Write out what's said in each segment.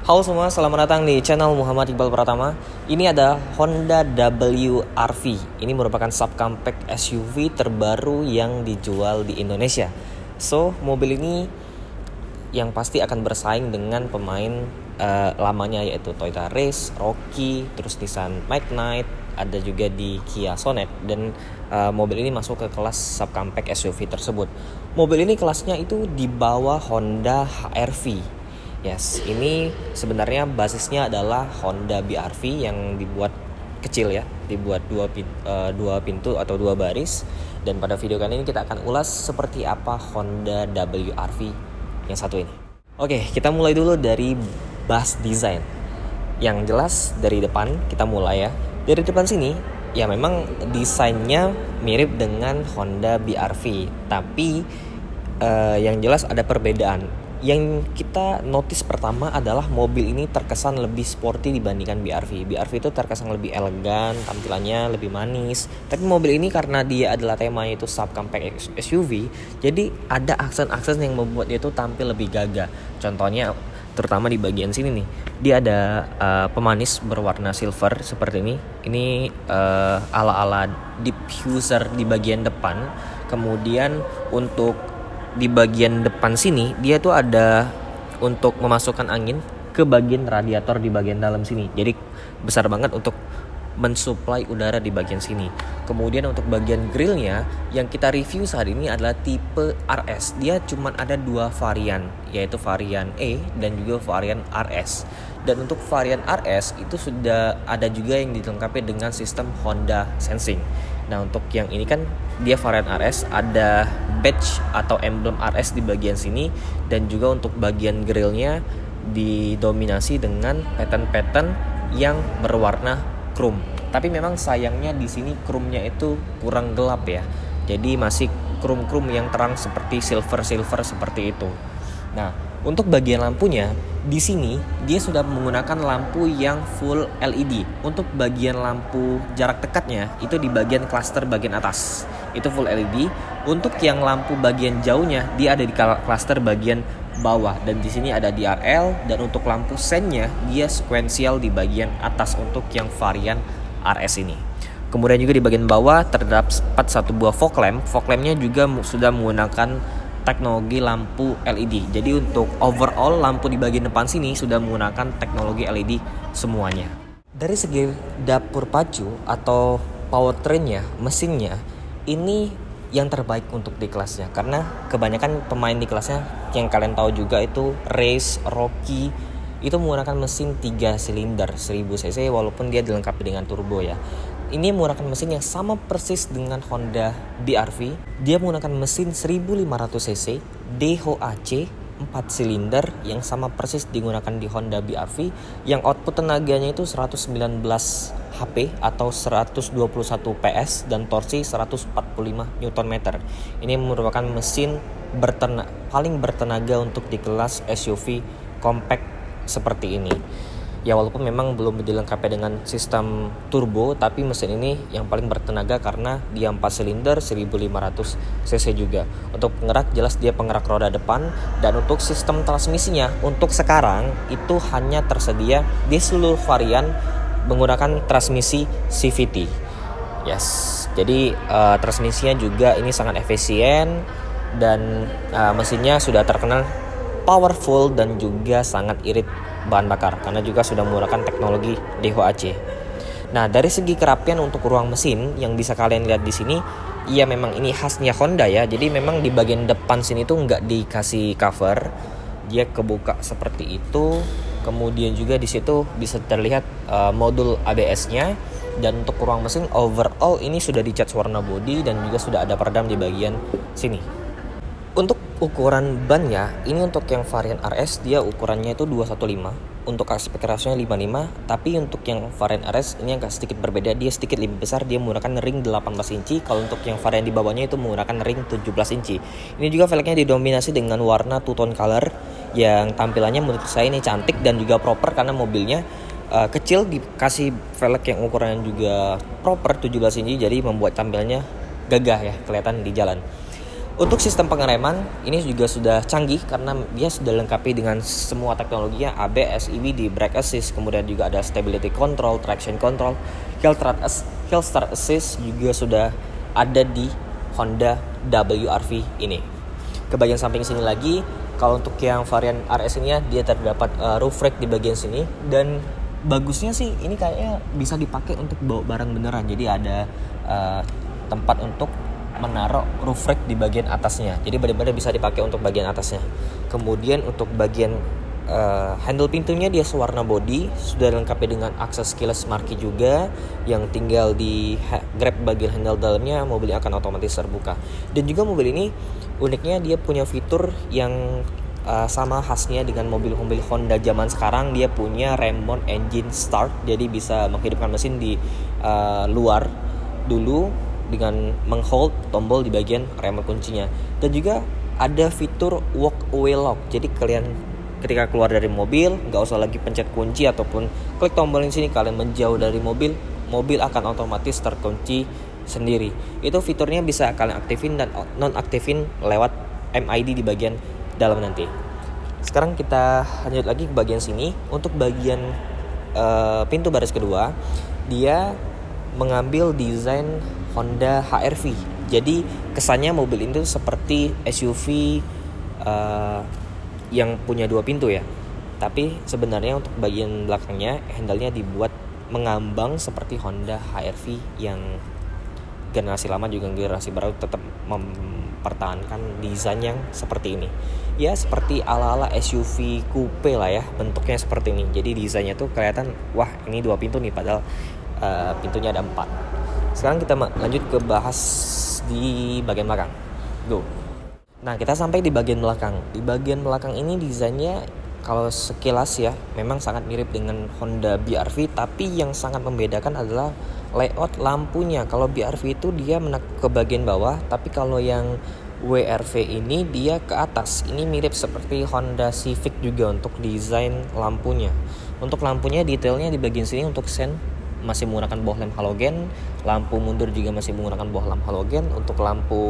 Halo semua, selamat datang di channel Muhammad Iqbal Pratama. Ini ada Honda WRV. Ini merupakan subcompact SUV terbaru yang dijual di Indonesia. So, mobil ini yang pasti akan bersaing dengan pemain lamanya, yaitu Toyota Race, Rocky, terus Nissan Knight, ada juga di Kia Sonet. Dan mobil ini masuk ke kelas subcompact SUV tersebut. Mobil ini kelasnya itu di bawah Honda HR-V. Yes, ini sebenarnya basisnya adalah Honda BR-V yang dibuat kecil ya, dibuat dua pintu atau dua baris. Dan pada video kali ini kita akan ulas seperti apa Honda WRV yang satu ini. Oke, kita mulai dulu dari bus design. Yang jelas dari depan kita mulai ya. Dari depan sini ya memang desainnya mirip dengan Honda BR-V, tapi yang jelas ada perbedaan. Yang kita notice pertama adalah mobil ini terkesan lebih sporty dibandingkan BR-V. BR-V itu terkesan lebih elegan, tampilannya lebih manis. Tapi mobil ini karena dia adalah temanya itu subcompact SUV, jadi ada aksen-aksen yang membuat dia itu tampil lebih gagah. Contohnya terutama di bagian sini nih, dia ada pemanis berwarna silver seperti ini. Ini ala-ala diffuser di bagian depan. Kemudian untuk di bagian depan sini dia tuh ada untuk memasukkan angin ke bagian radiator di bagian dalam sini. Jadi besar banget untuk mensuplai udara di bagian sini. Kemudian untuk bagian grillnya yang kita review saat ini adalah tipe RS. Dia cuma ada dua varian, yaitu varian E dan juga varian RS. Dan untuk varian RS itu sudah ada juga yang dilengkapi dengan sistem Honda Sensing. Nah, untuk yang ini kan dia varian RS, ada badge atau emblem RS di bagian sini, dan juga untuk bagian grillnya didominasi dengan pattern-pattern yang berwarna chrome. Tapi memang sayangnya di sini chrome-nya itu kurang gelap ya. Jadi masih chrome-chrome yang terang seperti silver-silver seperti itu. Nah, untuk bagian lampunya di sini dia sudah menggunakan lampu yang full LED. Untuk bagian lampu jarak dekatnya itu di bagian cluster bagian atas itu full LED. Untuk yang lampu bagian jauhnya dia ada di cluster bagian bawah, dan di sini ada DRL. Dan untuk lampu sennya dia sequential di bagian atas untuk yang varian RS ini. Kemudian juga di bagian bawah terdapat satu buah fog lamp. Fog lampnya juga sudah menggunakan teknologi lampu LED. Jadi untuk overall lampu di bagian depan sini sudah menggunakan teknologi LED semuanya. Dari segi dapur pacu atau powertrainnya, mesinnya, ini yang terbaik untuk di kelasnya. Karena kebanyakan pemain di kelasnya yang kalian tahu juga itu Race, Rocky, itu menggunakan mesin 3 silinder 1000 cc walaupun dia dilengkapi dengan turbo ya. Ini menggunakan mesin yang sama persis dengan Honda BR-V. Dia menggunakan mesin 1500 cc DHC 4 silinder yang sama persis digunakan di Honda BR-V, yang output tenaganya itu 119 HP atau 121 PS dan torsi 145 Nm. Ini merupakan mesin paling bertenaga untuk di kelas SUV compact seperti ini. Ya walaupun memang belum dilengkapi dengan sistem turbo, tapi mesin ini yang paling bertenaga karena dia 4 silinder 1500 cc juga. Untuk penggerak jelas dia penggerak roda depan, dan untuk sistem transmisinya untuk sekarang itu hanya tersedia di seluruh varian menggunakan transmisi CVT. Yes, jadi transmisinya juga ini sangat efisien, dan mesinnya sudah terkenal powerful dan juga sangat irit bahan bakar karena juga sudah menggunakan teknologi DHC. Nah, dari segi kerapian untuk ruang mesin yang bisa kalian lihat di sini, ya memang ini khasnya Honda ya. Jadi memang di bagian depan sini tuh nggak dikasih cover, dia kebuka seperti itu. Kemudian juga di situ bisa terlihat modul ABS-nya. Dan untuk ruang mesin overall ini sudah dicat warna bodi dan juga sudah ada peredam di bagian sini. Untuk ukuran ban ya, ini untuk yang varian RS dia ukurannya itu 215, untuk aspek ratio 55. Tapi untuk yang varian RS ini agak sedikit berbeda, dia sedikit lebih besar, dia menggunakan ring 18 inci. Kalau untuk yang varian di bawahnya itu menggunakan ring 17 inci. Ini juga velgnya didominasi dengan warna two tone color yang tampilannya menurut saya ini cantik dan juga proper karena mobilnya kecil, dikasih velg yang ukurannya juga proper 17 inci, jadi membuat tampilannya gagah ya kelihatan di jalan. Untuk sistem pengereman ini juga sudah canggih karena dia sudah lengkapi dengan semua teknologinya, ABS, EBD, brake assist, kemudian juga ada stability control, traction control, hill start assist juga sudah ada di Honda WRV ini. Ke bagian samping sini lagi, kalau untuk yang varian RS ini ya, dia terdapat roof rack di bagian sini, dan bagusnya sih ini kayaknya bisa dipakai untuk bawa barang beneran. Jadi ada tempat untuk menaruh roof rack di bagian atasnya, jadi benar-benar bisa dipakai untuk bagian atasnya. Kemudian untuk bagian handle pintunya dia sewarna body, sudah lengkapi dengan akses keyless marquee juga, yang tinggal di grab bagian handle dalamnya, mobil akan otomatis terbuka. Dan juga mobil ini uniknya dia punya fitur yang sama khasnya dengan mobil-mobil Honda zaman sekarang. Dia punya remote engine start, jadi bisa menghidupkan mesin di luar dulu dengan menghold tombol di bagian remote kuncinya. Dan juga ada fitur walk away lock, jadi kalian ketika keluar dari mobil nggak usah lagi pencet kunci ataupun klik tombol di sini, kalian menjauh dari mobil akan otomatis terkunci sendiri. Itu fiturnya bisa kalian aktifin dan nonaktifin lewat MID di bagian dalam nanti. Sekarang kita lanjut lagi ke bagian sini. Untuk bagian pintu baris kedua, dia mengambil desain Honda HR-V. Jadi kesannya mobil itu seperti SUV yang punya 2 pintu ya. Tapi sebenarnya untuk bagian belakangnya handle-nya dibuat mengambang seperti Honda HR-V yang generasi lama juga generasi baru tetap mempertahankan desain yang seperti ini. Ya seperti ala-ala SUV coupe lah ya, bentuknya seperti ini. Jadi desainnya tuh kelihatan wah ini 2 pintu nih, padahal pintunya ada 4. Sekarang kita lanjut ke bahas di bagian belakang. Go. Nah, kita sampai di bagian belakang. Di bagian belakang ini desainnya kalau sekilas ya memang sangat mirip dengan Honda BR-V, tapi yang sangat membedakan adalah layout lampunya. Kalau BR-V itu dia ke bagian bawah, tapi kalau yang WR-V ini dia ke atas. Ini mirip seperti Honda Civic juga untuk desain lampunya. Untuk lampunya detailnya di bagian sini untuk sen masih menggunakan boh lamp halogen, lampu mundur juga masih menggunakan boh lamp halogen. Untuk lampu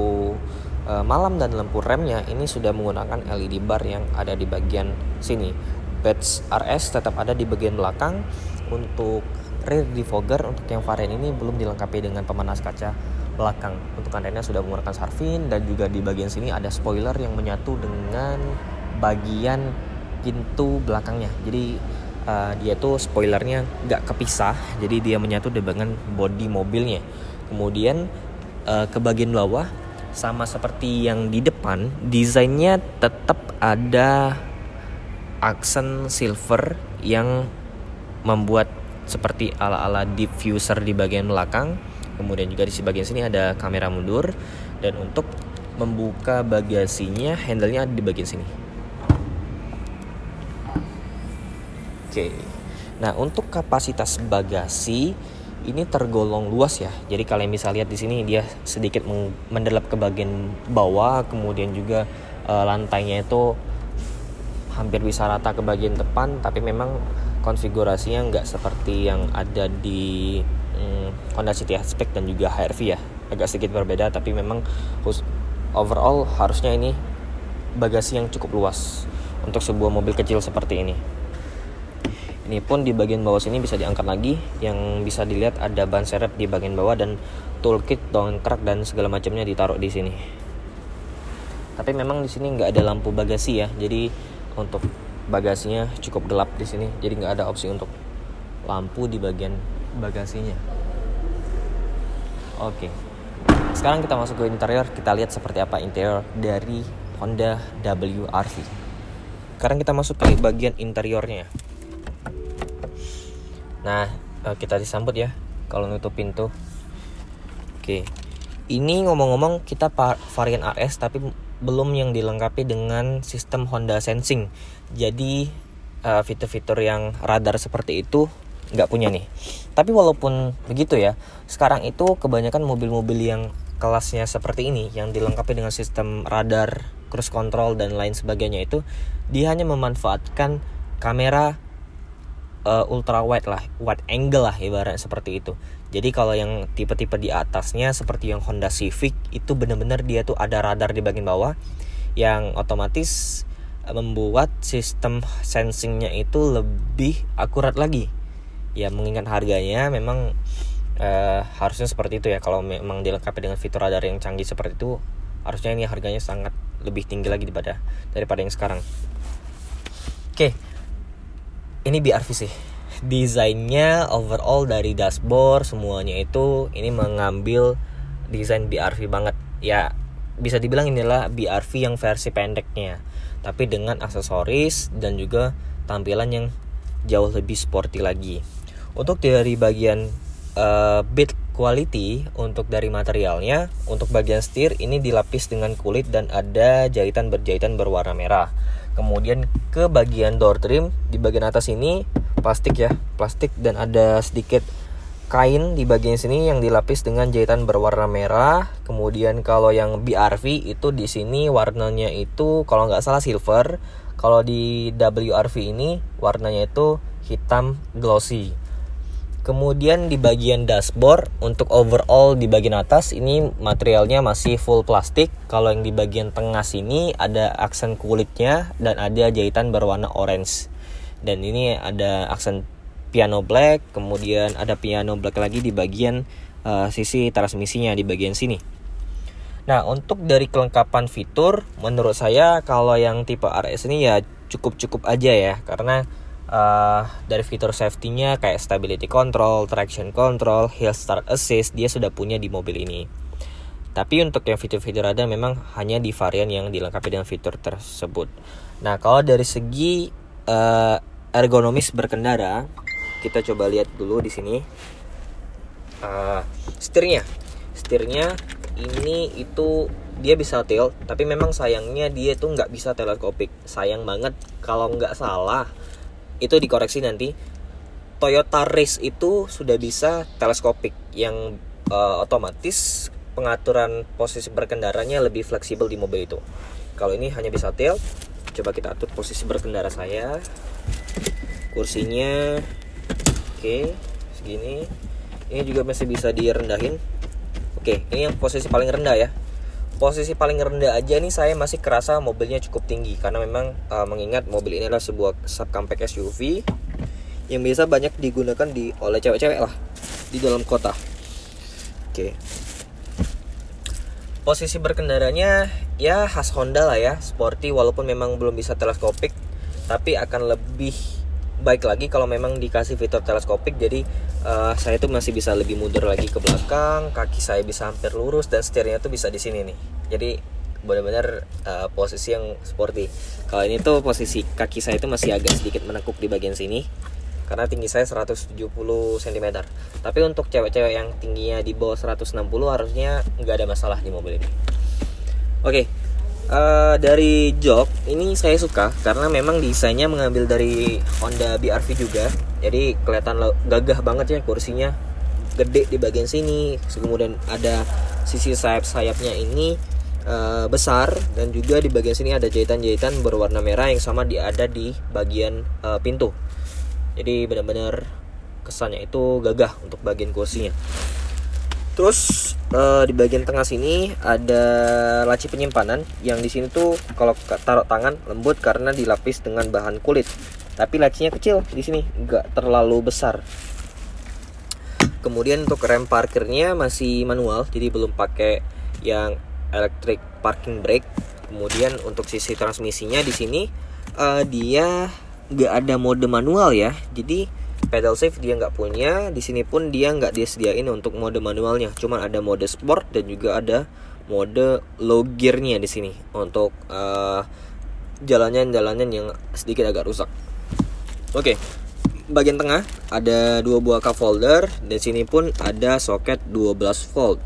malam dan lampu remnya ini sudah menggunakan LED bar yang ada di bagian sini. Badge RS tetap ada di bagian belakang. Untuk rear defogger untuk yang varian ini belum dilengkapi dengan pemanas kaca belakang. Untuk kandangnya sudah menggunakan sarfin, dan juga di bagian sini ada spoiler yang menyatu dengan bagian pintu belakangnya. Jadi dia tuh spoilernya nggak kepisah, jadi dia menyatu dengan bodi mobilnya. Kemudian ke bagian bawah sama seperti yang di depan, desainnya tetap ada aksen silver yang membuat seperti ala-ala diffuser di bagian belakang. Kemudian juga di bagian sini ada kamera mundur, dan untuk membuka bagasinya handle-nya ada di bagian sini. Oke. Nah, untuk kapasitas bagasi ini tergolong luas ya. Jadi kalian bisa lihat di sini dia sedikit mendelap ke bagian bawah, kemudian juga lantainya itu hampir bisa rata ke bagian depan, tapi memang konfigurasinya nggak seperti yang ada di Honda City Hatchback dan juga HR-V ya. Agak sedikit berbeda, tapi memang overall harusnya ini bagasi yang cukup luas untuk sebuah mobil kecil seperti ini. Ini pun di bagian bawah sini bisa diangkat lagi, yang bisa dilihat ada ban serep di bagian bawah dan toolkit, dongkrak dan segala macamnya ditaruh di sini. Tapi memang di sini nggak ada lampu bagasi ya, jadi untuk bagasinya cukup gelap di sini, jadi nggak ada opsi untuk lampu di bagian bagasinya. Oke, sekarang kita masuk ke interior, kita lihat seperti apa interior dari Honda WRV. Sekarang kita masuk ke bagian interiornya. Nah, kita disambut ya kalau nutup pintu. Oke. Ini ngomong-ngomong kita varian RS, tapi belum yang dilengkapi dengan sistem Honda Sensing. Jadi fitur-fitur yang radar seperti itu nggak punya nih. Tapi walaupun begitu ya, sekarang itu kebanyakan mobil-mobil yang kelasnya seperti ini, yang dilengkapi dengan sistem radar, cruise control dan lain sebagainya, itu dia hanya memanfaatkan kamera ultra wide angle lah ibarat seperti itu. Jadi kalau yang tipe-tipe di atasnya seperti yang Honda Civic itu benar-benar dia tuh ada radar di bagian bawah yang otomatis membuat sistem sensingnya itu lebih akurat lagi. Ya mengingat harganya memang harusnya seperti itu ya. Kalau memang dilengkapi dengan fitur radar yang canggih seperti itu, harusnya ini harganya sangat lebih tinggi lagi daripada yang sekarang. Oke, ini BRV sih. Desainnya overall dari dashboard semuanya itu ini mengambil desain BRV banget. Ya bisa dibilang inilah BRV yang versi pendeknya, tapi dengan aksesoris dan juga tampilan yang jauh lebih sporty lagi. Untuk dari bagian build quality, untuk dari materialnya, untuk bagian setir ini dilapis dengan kulit dan ada jahitan berwarna merah. Kemudian ke bagian door trim di bagian atas ini plastik dan ada sedikit kain di bagian sini yang dilapis dengan jahitan berwarna merah. Kemudian kalau yang BRV itu di sini warnanya itu kalau nggak salah silver. Kalau di WRV ini warnanya itu hitam glossy. Kemudian di bagian dashboard untuk overall di bagian atas ini materialnya masih full plastik. Kalau yang di bagian tengah sini ada aksen kulitnya dan ada jahitan berwarna orange. Dan ini ada aksen piano black, kemudian ada piano black lagi di bagian sisi transmisinya di bagian sini. Nah, untuk dari kelengkapan fitur menurut saya kalau yang tipe RS ini ya cukup aja ya, karena dari fitur safety-nya kayak stability control, traction control, hill start assist dia sudah punya di mobil ini. Tapi untuk yang fitur-fitur ada memang hanya di varian yang dilengkapi dengan fitur tersebut. Nah, kalau dari segi ergonomis berkendara, kita coba lihat dulu di sini. Setirnya ini itu dia bisa tilt, tapi memang sayangnya dia tuh nggak bisa teleskopik. Sayang banget. Kalau nggak salah itu dikoreksi nanti. Toyota Race itu sudah bisa teleskopik yang otomatis pengaturan posisi berkendaranya lebih fleksibel di mobil itu. Kalau ini hanya bisa tilt. Coba kita atur posisi berkendara saya. Kursinya oke, segini. Ini juga masih bisa direndahin. Oke, ini yang posisi paling rendah ya. Posisi paling rendah aja nih saya masih kerasa mobilnya cukup tinggi, karena memang mengingat mobil ini adalah sebuah subcompact SUV yang biasa banyak digunakan oleh cewek-cewek lah di dalam kota. Oke. Posisi berkendaranya ya khas Honda lah ya, sporty walaupun memang belum bisa teleskopik, tapi akan lebih baik lagi kalau memang dikasih fitur teleskopik. Jadi saya tuh masih bisa lebih mundur lagi ke belakang, kaki saya bisa hampir lurus dan setirnya tuh bisa di sini nih. Jadi benar-benar posisi yang sporty. Kalau ini tuh posisi kaki saya itu masih agak sedikit menekuk di bagian sini karena tinggi saya 170 cm. Tapi untuk cewek-cewek yang tingginya di bawah 160 harusnya nggak ada masalah di mobil ini. Oke. Dari jok ini saya suka karena memang desainnya mengambil dari Honda BRV juga. Jadi kelihatan gagah banget ya, kursinya gede di bagian sini. Kemudian ada sisi sayapnya ini besar, dan juga di bagian sini ada jahitan-jahitan berwarna merah yang sama ada di bagian pintu. Jadi benar-benar kesannya itu gagah untuk bagian kursinya. Terus di bagian tengah sini ada laci penyimpanan yang di sini tuh kalau taruh tangan lembut karena dilapis dengan bahan kulit. Tapi lacinya kecil di sini, nggak terlalu besar. Kemudian untuk rem parkirnya masih manual, jadi belum pakai yang electric parking brake. Kemudian untuk sisi transmisinya di sini dia nggak ada mode manual ya, jadi pedal shift dia nggak punya. Di sini pun dia nggak disediain untuk mode manualnya, cuman ada mode sport dan juga ada mode low gearnya di sini untuk jalanan yang sedikit agak rusak. Oke, bagian tengah ada 2 buah cup holder, dan sini pun ada soket 12 volt.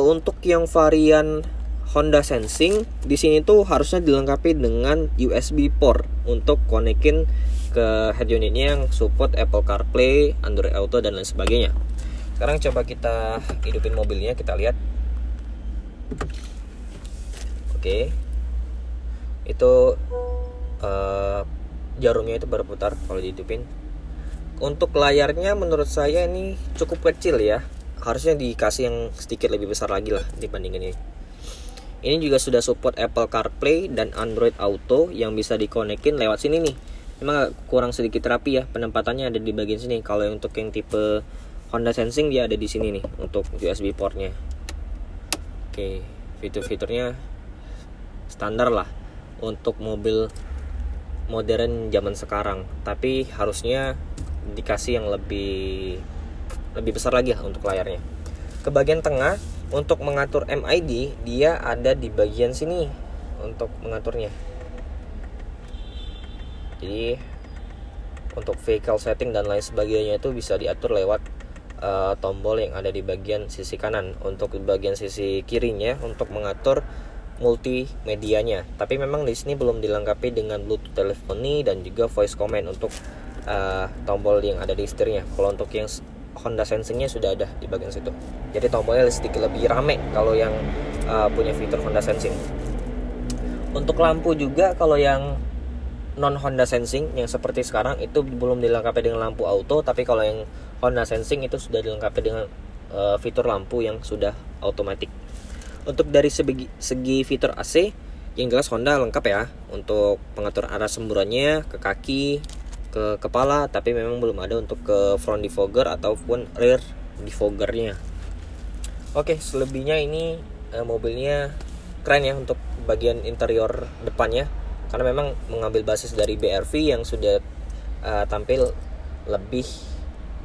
Untuk yang varian Honda Sensing di sini tuh harusnya dilengkapi dengan USB port untuk konekin ke head unitnya yang support Apple CarPlay, Android Auto dan lain sebagainya. Sekarang coba kita hidupin mobilnya, kita lihat. Oke. Itu jarumnya itu berputar kalau dihidupin. Untuk layarnya menurut saya ini cukup kecil ya. Harusnya dikasih yang sedikit lebih besar lagi lah dibandingin ini. Ini juga sudah support Apple CarPlay dan Android Auto yang bisa dikonekin lewat sini nih. Memang kurang sedikit rapi ya, penempatannya ada di bagian sini. Kalau untuk yang tipe Honda Sensing dia ada di sini nih untuk USB portnya. Oke, fitur-fiturnya standar lah untuk mobil modern zaman sekarang. Tapi harusnya dikasih yang lebih besar lagi lah untuk layarnya. Ke bagian tengah untuk mengatur MID dia ada di bagian sini untuk mengaturnya. Jadi untuk vehicle setting dan lain sebagainya itu bisa diatur lewat tombol yang ada di bagian sisi kanan. Untuk bagian sisi kirinya untuk mengatur multimedianya. Tapi memang di sini belum dilengkapi dengan Bluetooth telephony dan juga voice command untuk tombol yang ada di setirnya. Kalau untuk yang Honda Sensing-nya sudah ada di bagian situ. Jadi tombolnya sedikit lebih rame kalau yang punya fitur Honda Sensing. Untuk lampu juga kalau yang non Honda Sensing yang seperti sekarang itu belum dilengkapi dengan lampu auto, tapi kalau yang Honda Sensing itu sudah dilengkapi dengan fitur lampu yang sudah otomatis. Untuk dari segi fitur AC yang jelas Honda lengkap ya, untuk pengatur arah semburannya ke kaki, ke kepala, tapi memang belum ada untuk ke front defogger ataupun rear defoggernya. Oke, selebihnya ini mobilnya keren ya untuk bagian interior depannya, karena memang mengambil basis dari BRV yang sudah tampil lebih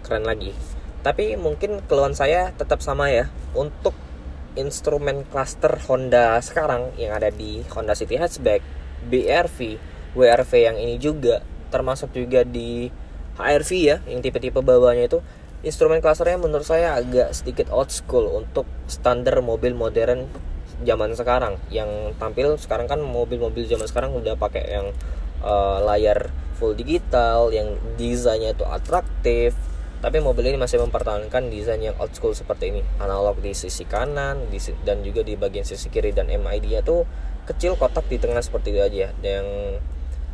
keren lagi. Tapi mungkin keluhan saya tetap sama ya, untuk instrumen cluster Honda sekarang yang ada di Honda City Hatchback, BRV, WRV yang ini juga, termasuk juga di HR-V ya, yang tipe-tipe bawahnya itu, instrumen clusternya menurut saya agak sedikit old school untuk standar mobil modern zaman sekarang. Yang tampil sekarang kan mobil-mobil zaman sekarang udah pakai yang layar full digital, yang desainnya itu atraktif. Tapi mobil ini masih mempertahankan desain yang old school seperti ini, analog di sisi kanan dan juga di bagian sisi kiri, dan MID-nya tuh kecil, kotak di tengah seperti itu aja. Yang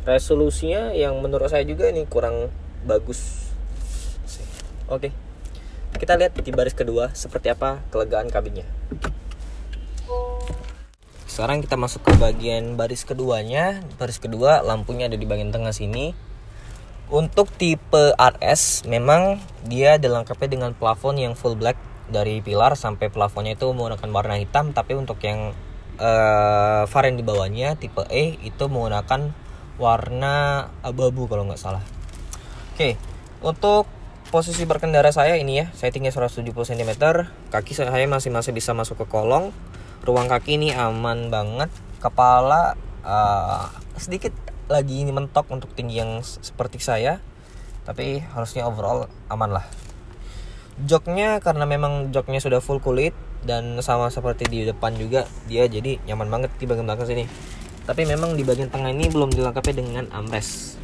resolusinya yang menurut saya juga ini kurang bagus. Oke, kita lihat di baris kedua seperti apa kelegaan kabinnya. Sekarang kita masuk ke bagian baris keduanya. Baris kedua lampunya ada di bagian tengah sini. Untuk tipe RS memang dia dilengkapi dengan plafon yang full black, dari pilar sampai plafonnya itu menggunakan warna hitam. Tapi untuk yang varian di bawahnya tipe E itu menggunakan warna abu-abu kalau nggak salah. Oke, untuk posisi berkendara saya ini ya, saya tinggi 170 cm, kaki saya masih bisa masuk ke kolong, ruang kaki ini aman banget, kepala sedikit lagi ini mentok untuk tinggi yang seperti saya, tapi harusnya overall aman lah. Joknya karena memang joknya sudah full kulit dan sama seperti di depan juga, dia jadi nyaman banget di bagian belakang sini. Tapi memang di bagian tengah ini belum dilengkapi dengan armrest.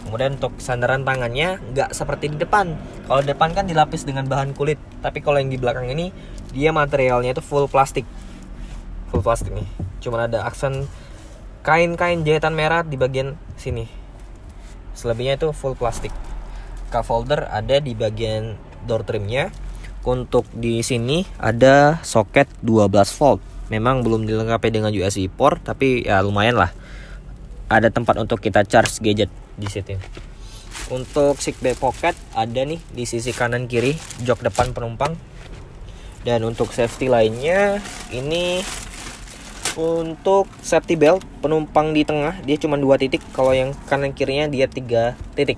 Kemudian untuk sandaran tangannya nggak seperti di depan. Kalau di depan kan dilapis dengan bahan kulit, tapi kalau yang di belakang ini dia materialnya itu full plastik. Full plastik nih. Cuma ada aksen kain-kain jahitan merah di bagian sini. Selebihnya itu full plastik. Cup holder ada di bagian door trimnya. Untuk di sini ada soket 12 volt. Memang belum dilengkapi dengan USB port, tapi ya lumayan lah. Ada tempat untuk kita charge gadget di situ. Untuk seat back pocket ada nih di sisi kanan kiri jok depan penumpang. Dan untuk safety lainnya ini untuk safety belt penumpang di tengah dia cuma 2 titik, kalau yang kanan kirinya dia 3 titik.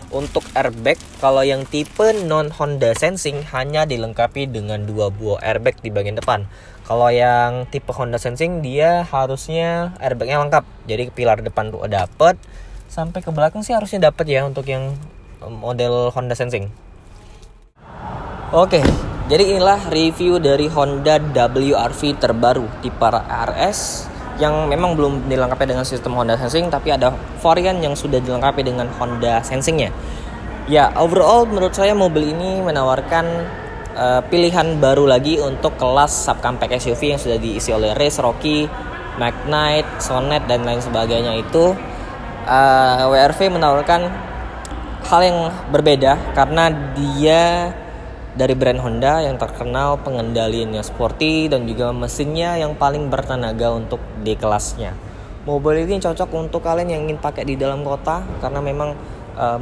Untuk airbag kalau yang tipe non Honda Sensing hanya dilengkapi dengan 2 buah airbag di bagian depan. Kalau yang tipe Honda Sensing dia harusnya airbagnya lengkap. Jadi pilar depan tuh dapet, sampai ke belakang sih harusnya dapet ya untuk yang model Honda Sensing. Oke, jadi inilah review dari Honda WRV terbaru tipe RS yang memang belum dilengkapi dengan sistem Honda Sensing, tapi ada varian yang sudah dilengkapi dengan Honda Sensingnya. Ya, overall menurut saya mobil ini menawarkan pilihan baru lagi untuk kelas subcompact SUV yang sudah diisi oleh Race, Rookie, Magnite, Sonet dan lain sebagainya itu. WRV menawarkan hal yang berbeda karena dia dari brand Honda yang terkenal pengendaliannya sporty dan juga mesinnya yang paling bertenaga untuk di kelasnya. Mobil ini cocok untuk kalian yang ingin pakai di dalam kota karena memang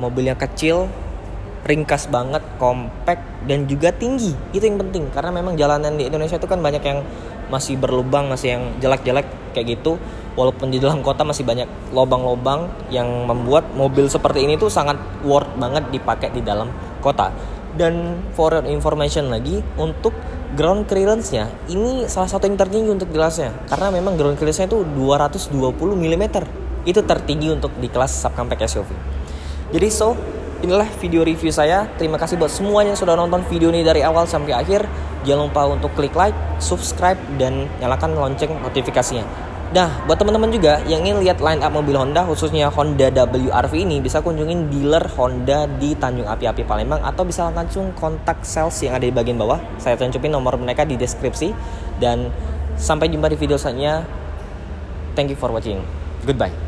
mobilnya kecil, ringkas banget, compact dan juga tinggi. Itu yang penting karena memang jalanan di Indonesia itu kan banyak yang masih berlubang, masih yang jelek-jelek kayak gitu. Walaupun di dalam kota masih banyak lobang-lobang yang membuat mobil seperti ini tuh sangat worth banget dipakai di dalam kota. Dan for your information lagi, untuk ground clearance-nya ini salah satu yang tertinggi untuk di kelasnya karena memang ground clearance-nya itu 220 mm. Itu tertinggi untuk di kelas subcompact SUV. Jadi inilah video review saya. Terima kasih buat semuanya yang sudah nonton video ini dari awal sampai akhir. Jangan lupa untuk klik like, subscribe, dan nyalakan lonceng notifikasinya. Nah, buat teman-teman juga yang ingin lihat line up mobil Honda, khususnya Honda WRV ini, bisa kunjungin dealer Honda di Tanjung Api-Api Palembang atau bisa langsung kontak sales yang ada di bagian bawah. Saya tunjukin nomor mereka di deskripsi. Dan sampai jumpa di video selanjutnya. Thank you for watching. Goodbye.